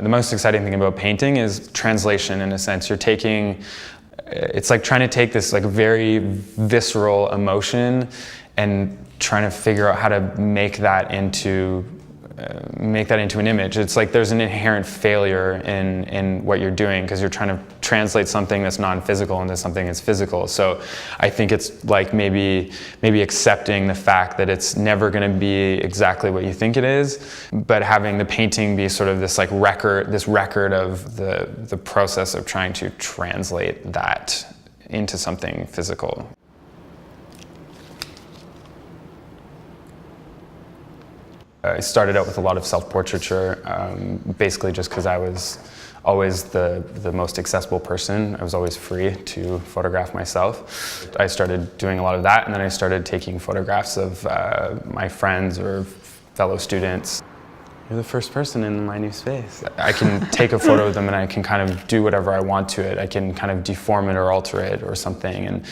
The most exciting thing about painting is translation, in a sense. It's like trying to take this like very visceral emotion and trying to figure out how to make that into an image. It's like there's an inherent failure in what you're doing because you're trying to translate something that's non-physical into something that's physical. So I think it's like maybe accepting the fact that it's never going to be exactly what you think it is, but having the painting be sort of this like record of the process of trying to translate that into something physical. I started out with a lot of self-portraiture, basically just because I was always the most accessible person. I was always free to photograph myself. I started doing a lot of that, and then I started taking photographs of my friends or fellow students. You're the first person in my new space. I can take a photo of them and I can kind of do whatever I want to it. I can kind of deform it or alter it or something. And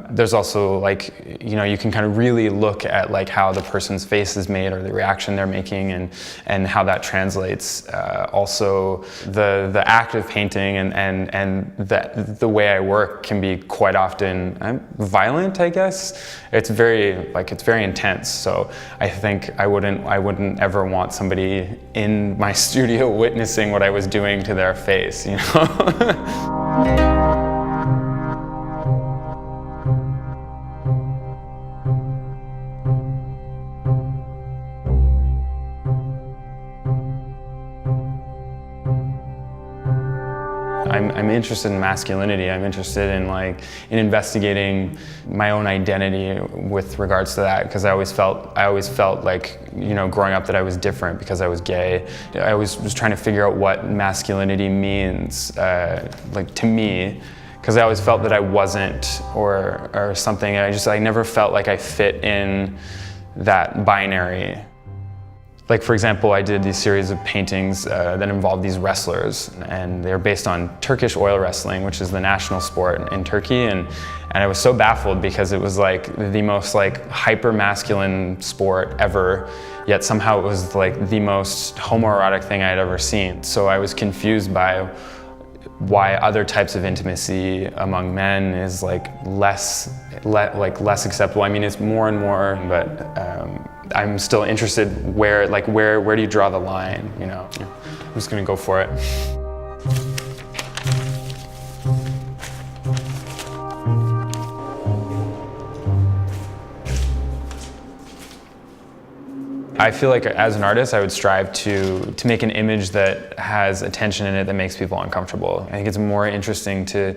there's also like, you can kind of really look at like how the person's face is made or the reaction they're making and how that translates. Also, the act of painting and the way I work can be quite often violent, I guess. It's very intense. So I think I wouldn't ever want somebody in my studio witnessing what I was doing to their face, I'm interested in masculinity. I'm interested in investigating my own identity with regards to that, because I always felt like, growing up that I was different because I was gay. I always was trying to figure out what masculinity means, to me, because I always felt that I wasn't or something. I never felt like I fit in that binary. Like, for example, I did these series of paintings that involved these wrestlers, and they're based on Turkish oil wrestling, which is the national sport in Turkey, and I was so baffled because it was like the most like hyper-masculine sport ever, yet somehow it was like the most homoerotic thing I had ever seen. So I was confused by why other types of intimacy among men is like less acceptable. I mean, it's more and more, but I'm still interested where do you draw the line, I'm just gonna go for it. I feel like as an artist, I would strive to make an image that has a tension in it that makes people uncomfortable. I think it's more interesting to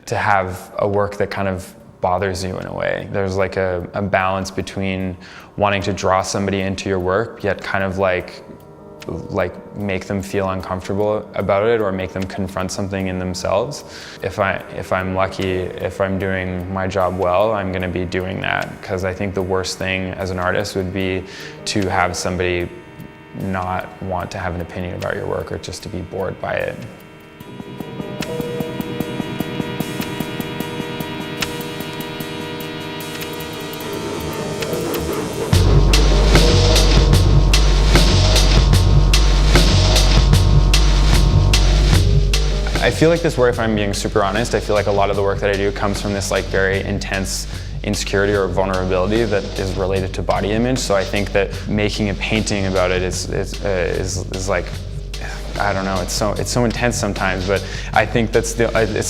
have a work that kind of bothers you in a way. There's like a balance between wanting to draw somebody into your work, yet kind of like make them feel uncomfortable about it or make them confront something in themselves. If I'm lucky, if I'm doing my job well, I'm going to be doing that, because I think the worst thing as an artist would be to have somebody not want to have an opinion about your work or just to be bored by it. I feel like this work, if I'm being super honest, I feel like a lot of the work that I do comes from this like very intense insecurity or vulnerability that is related to body image. So I think that making a painting about it is like, I don't know, it's so intense sometimes, but I think it's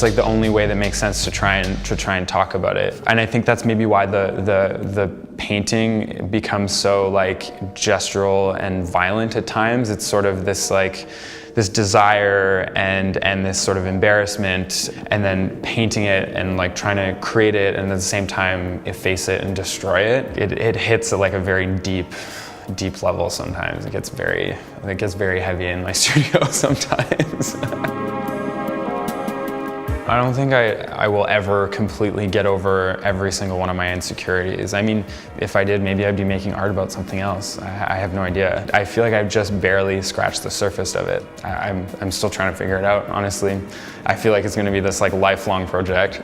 like the only way that makes sense to try and talk about it. And I think that's maybe why the painting becomes so like gestural and violent at times. It's sort of this like this desire and this sort of embarrassment, and then painting it and like trying to create it and at the same time efface it and destroy it. It hits at like a very deep level sometimes. It gets very heavy in my studio sometimes. I don't think I will ever completely get over every single one of my insecurities. I mean, if I did, maybe I'd be making art about something else. I have no idea. I feel like I've just barely scratched the surface of it. I'm still trying to figure it out, honestly. I feel like it's going to be this like lifelong project.